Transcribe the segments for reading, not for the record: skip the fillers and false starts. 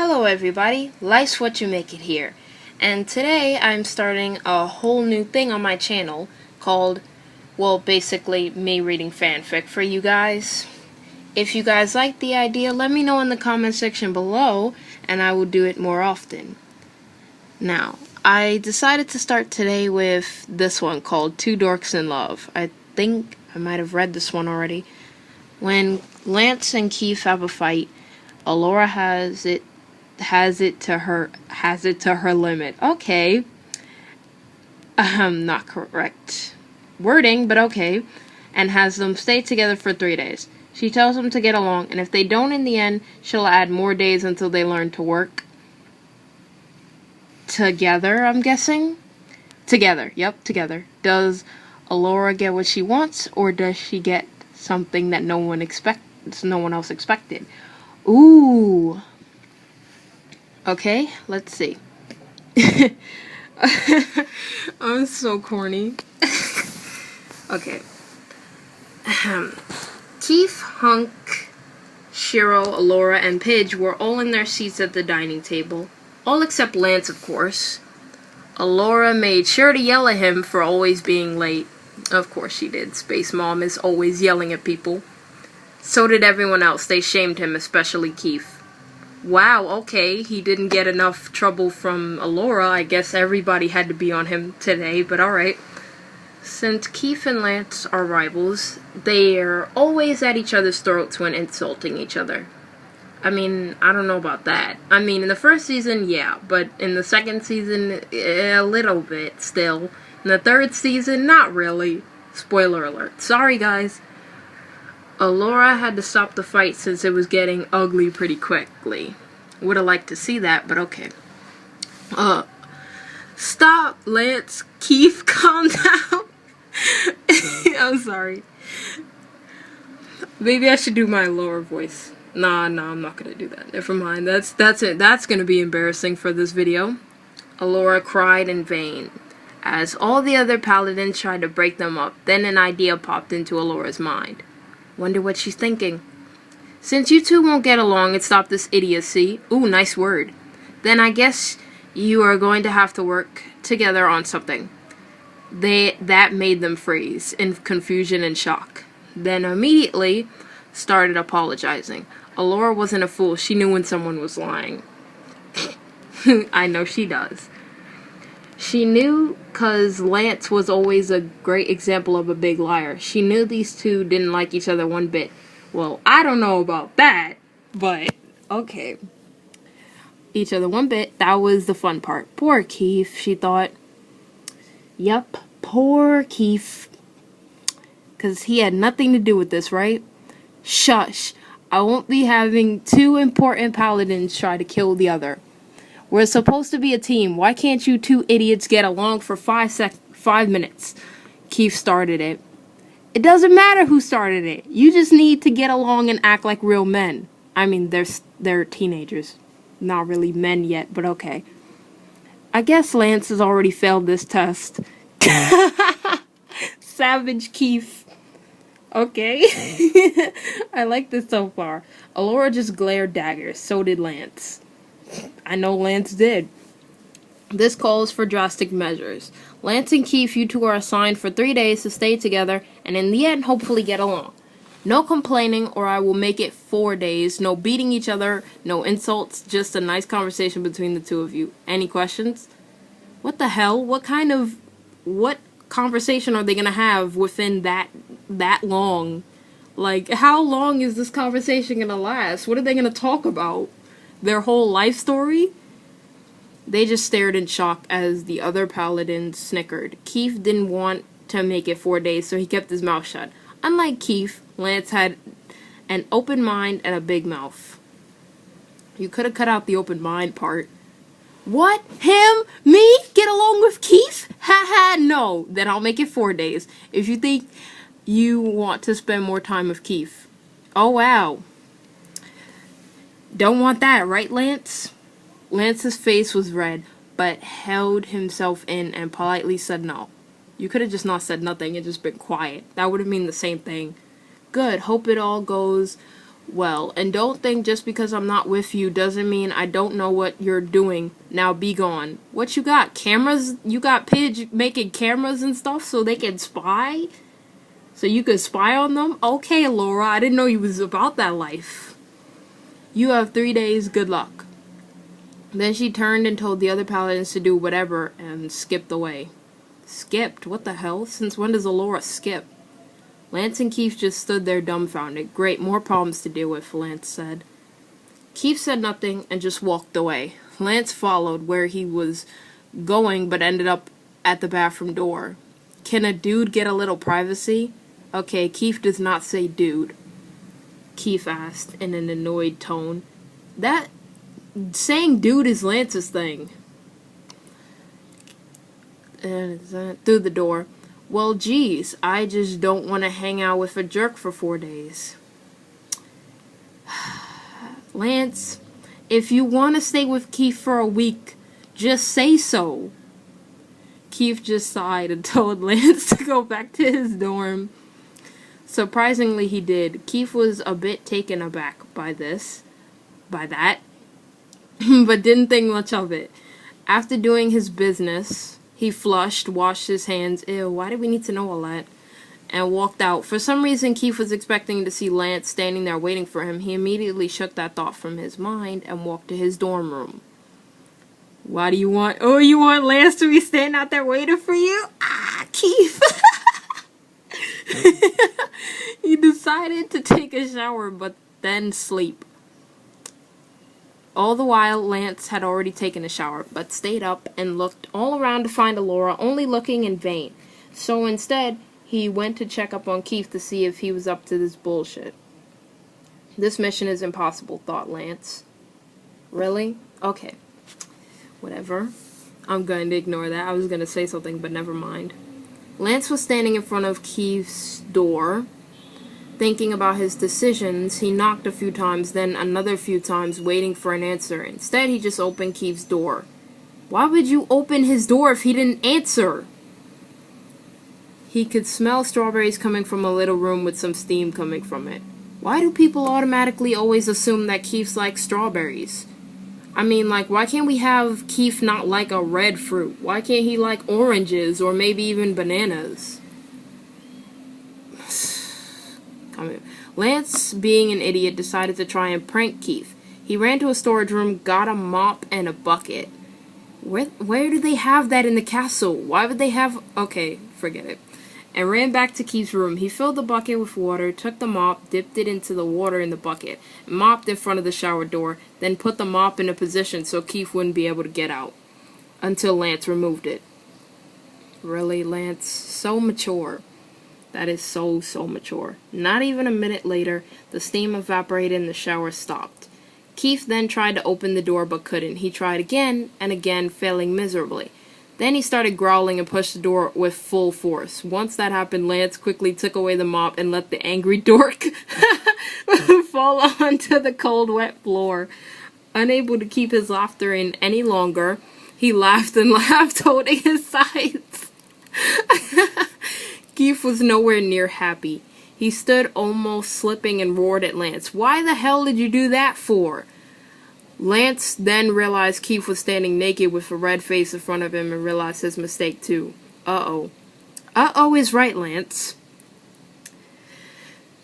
Hello everybody, life's what you make it here, and today I'm starting a whole new thing on my channel called, well, basically me reading fanfic for you guys. If you guys like the idea, let me know in the comment section below, and I will do it more often. Now, I decided to start today with this one called Two Dorks in Love. I think I might have read this one already. When Lance and Keith have a fight, Alora has it to her limit. Okay. Not correct wording, but okay. And has them stay together for 3 days. She tells them to get along, and if they don't in the end, she'll add more days until they learn to work together, I'm guessing? Together. Yep, together. Does Alora get what she wants, or does she get something that no one else expected? Ooh. Okay, let's see. I'm so corny. Okay. Keith, Hunk, Shiro, Alora, and Pidge were all in their seats at the dining table. All except Lance, of course. Alora made sure to yell at him for always being late. Of course she did. Space Mom is always yelling at people. So did everyone else. They shamed him, especially Keith. Wow, okay, he didn't get enough trouble from Alora. I guess everybody had to be on him today, but alright. Since Keith and Lance are rivals, they're always at each other's throats when insulting each other. I mean, I don't know about that. I mean, in the first season, yeah, but in the second season, a little bit still. In the third season, not really. Spoiler alert. Sorry, guys. Alora had to stop the fight since it was getting ugly pretty quickly. Would have liked to see that, but okay. Stop, Lance. Keith, calm down. I'm sorry. Maybe I should do my lower voice. Nah, I'm not gonna do that. Never mind. That's it. That's gonna be embarrassing for this video. Alora cried in vain, as all the other paladins tried to break them up. Then an idea popped into Alora's mind. Wonder what she's thinking. Since you two won't get along and stop this idiocy, ooh, nice word, then I guess you are going to have to work together on something. That made them freeze in confusion and shock. Then immediately started apologizing. Alora wasn't a fool. She knew when someone was lying. I know she does. She knew because Lance was always a great example of a big liar. She knew these two didn't like each other one bit. Well, I don't know about that, but okay. Each other one bit, that was the fun part. Poor Keith, she thought. Yep, poor Keith. Because he had nothing to do with this, right? Shush. I won't be having two important paladins try to kill the other. We're supposed to be a team. Why can't you two idiots get along for 5 minutes? Keith started it. It doesn't matter who started it. You just need to get along and act like real men. I mean, they're teenagers. Not really men yet, but okay. I guess Lance has already failed this test. Savage Keith. Okay. I like this so far. Alora just glared daggers. So did Lance. I know Lance did. This calls for drastic measures. Lance and Keith, you two are assigned for 3 days to stay together and in the end hopefully get along. No complaining or I will make it 4 days. No beating each other, no insults, just a nice conversation between the two of you. Any questions? What the hell? What conversation are they gonna have within that long? Like, how long is this conversation gonna last? What are they gonna talk about? Their whole life story? They just stared in shock as the other paladins snickered. Keith didn't want to make it 4 days, so he kept his mouth shut. Unlike Keith, Lance had an open mind and a big mouth. You could have cut out the open mind part. What? Him? Me? Get along with Keith? Haha, no. Then I'll make it 4 days. If you think you want to spend more time with Keith. Oh, wow. Don't want that, right, Lance? Lance's face was red, but held himself in and politely said no. You could have just not said nothing and just been quiet. That would have mean the same thing. Good. Hope it all goes Well, and don't think just because I'm not with you doesn't mean I don't know what you're doing. Now be gone. What you got? Cameras? You got Pidge making cameras and stuff so they can spy? So you could spy on them? Okay, Laura, I didn't know you was about that life. You have 3 days, good luck. Then she turned and told the other paladins to do whatever and skipped away. Skipped? What the hell? Since when does Laura skip? Lance and Keith just stood there dumbfounded. Great, more problems to deal with, Lance said. Keith said nothing and just walked away. Lance followed where he was going but ended up at the bathroom door. Can a dude get a little privacy? Okay, Keith does not say dude. Keith asked in an annoyed tone. That saying dude is Lance's thing. And through the door. Well, geez, I just don't want to hang out with a jerk for 4 days. Lance, if you want to stay with Keith for a week, just say so. Keith just sighed and told Lance to go back to his dorm. Surprisingly, he did. Keith was a bit taken aback by that, but didn't think much of it. After doing his business, he flushed, washed his hands, ew, why did we need to know all that, and walked out. For some reason, Keith was expecting to see Lance standing there waiting for him. He immediately shook that thought from his mind and walked to his dorm room. Why do you want... Oh, you want Lance to be standing out there waiting for you? Ah, Keith! He decided to take a shower, but then sleep. All the while, Lance had already taken a shower, but stayed up and looked all around to find Laura, only looking in vain. So instead, he went to check up on Keith to see if he was up to this bullshit. This mission is impossible, thought Lance. Really? Okay. Whatever. I'm going to ignore that. I was going to say something, but never mind. Lance was standing in front of Keith's door, thinking about his decisions. He knocked a few times, then another few times, waiting for an answer. Instead, he just opened Keith's door. Why would you open his door if he didn't answer? He could smell strawberries coming from a little room with some steam coming from it. Why do people automatically always assume that Keith likes strawberries? I mean, like, why can't we have Keith not like a red fruit? Why can't he like oranges or maybe even bananas? Lance, being an idiot, decided to try and prank Keith. He ran to a storage room, got a mop and a bucket. Where do they have that in the castle? Why would they have... Okay, forget it. And ran back to Keith's room. He filled the bucket with water, took the mop, dipped it into the water in the bucket, mopped in front of the shower door, then put the mop in a position so Keith wouldn't be able to get out. Until Lance removed it. Really, Lance? So mature. That is so mature. Not even a minute later, the steam evaporated and the shower stopped. Keith then tried to open the door but couldn't. He tried again and again, failing miserably. Then he started growling and pushed the door with full force. Once that happened, Lance quickly took away the mop and let the angry dork fall onto the cold, wet floor. Unable to keep his laughter in any longer, he laughed and laughed, holding his sides. Keith was nowhere near happy. He stood almost slipping and roared at Lance. Why the hell did you do that for? Lance then realized Keith was standing naked with a red face in front of him and realized his mistake too. Uh-oh. Uh-oh is right, Lance.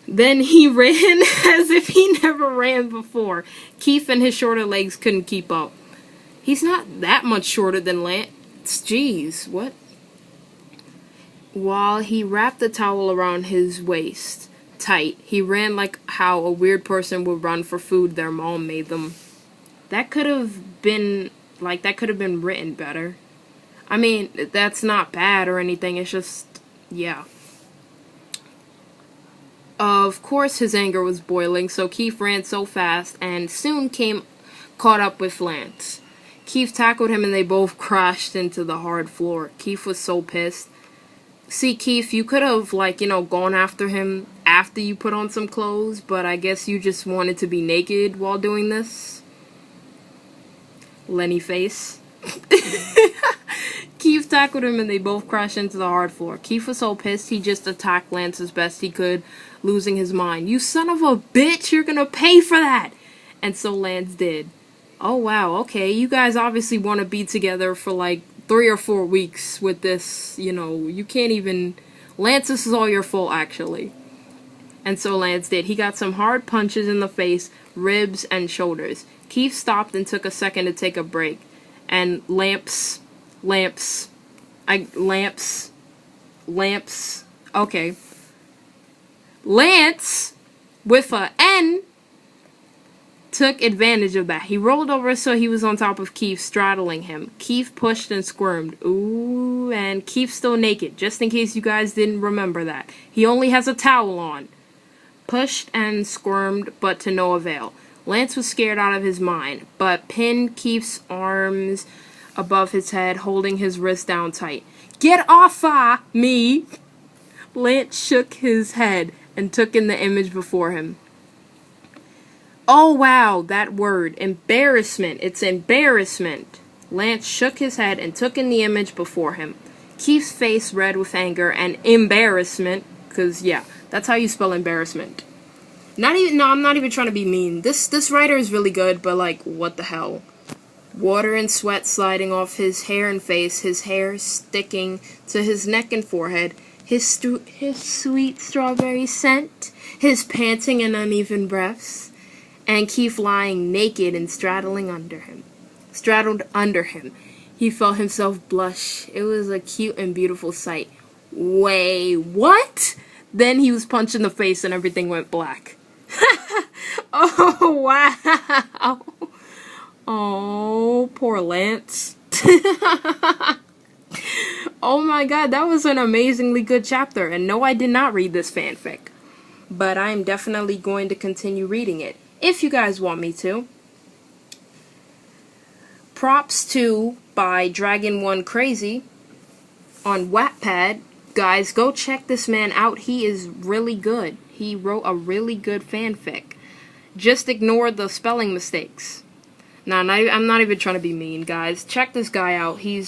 Then he ran as if he never ran before. Keith and his shorter legs couldn't keep up. He's not that much shorter than Lance. Jeez, what? While he wrapped the towel around his waist tight, he ran like how a weird person would run for food their mom made them. That could have been written better. I mean, that's not bad or anything, it's just, yeah. Of course his anger was boiling, so Keith ran so fast and soon caught up with Lance. Keith tackled him and they both crashed into the hard floor. Keith was so pissed. See, Keith, you could have, gone after him after you put on some clothes, but I guess you just wanted to be naked while doing this. Lenny face. Keith tackled him and they both crashed into the hard floor. Keith was so pissed he just attacked Lance as best he could, losing his mind. "You son of a bitch, you're gonna pay for that!" And so Lance did. Oh wow, okay, you guys obviously want to be together for like 3 or 4 weeks with this, you know, you can't even... Lance, this is all your fault, actually. And so Lance did. He got some hard punches in the face, ribs, and shoulders. Keith stopped and took a second to take a break. And Lamps, okay. Lance, with a N, took advantage of that. He rolled over so he was on top of Keith, straddling him. Keith pushed and squirmed. Ooh, and Keith's still naked, just in case you guys didn't remember that. He only has a towel on. Pushed and squirmed, but to no avail. Lance was scared out of his mind, but pinned Keith's arms above his head, holding his wrist down tight. "Get off me!" Lance shook his head and took in the image before him. Oh wow, that word. Embarrassment. It's embarrassment. Lance shook his head and took in the image before him. Keith's face red with anger and embarrassment, because yeah, that's how you spell embarrassment. I'm not even trying to be mean. This writer is really good, but like, what the hell? Water and sweat sliding off his hair and face, his hair sticking to his neck and forehead, his sweet strawberry scent, his panting and uneven breaths, and Keith lying naked and straddled under him. He felt himself blush. It was a cute and beautiful sight. Wait, what? Then he was punched in the face and everything went black. Oh, wow. Oh, poor Lance. Oh my god, that was an amazingly good chapter. And no, I did not read this fanfic. But I'm definitely going to continue reading it, if you guys want me to. Props to by Dragon One Crazy on Wattpad. Guys, go check this man out. He is really good. He wrote a really good fanfic. Just ignore the spelling mistakes. Nah, I'm not even trying to be mean, guys. Check this guy out. He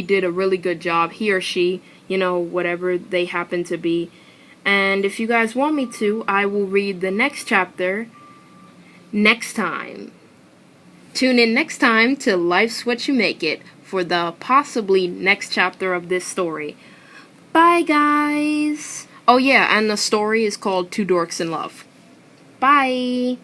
did a really good job. He or she, you know, whatever they happen to be. And if you guys want me to, I will read the next chapter next time. Tune in next time to Life's What You Make It for the possibly next chapter of this story. Bye, guys. Oh, yeah, and the story is called Two Dorks in Love. Bye.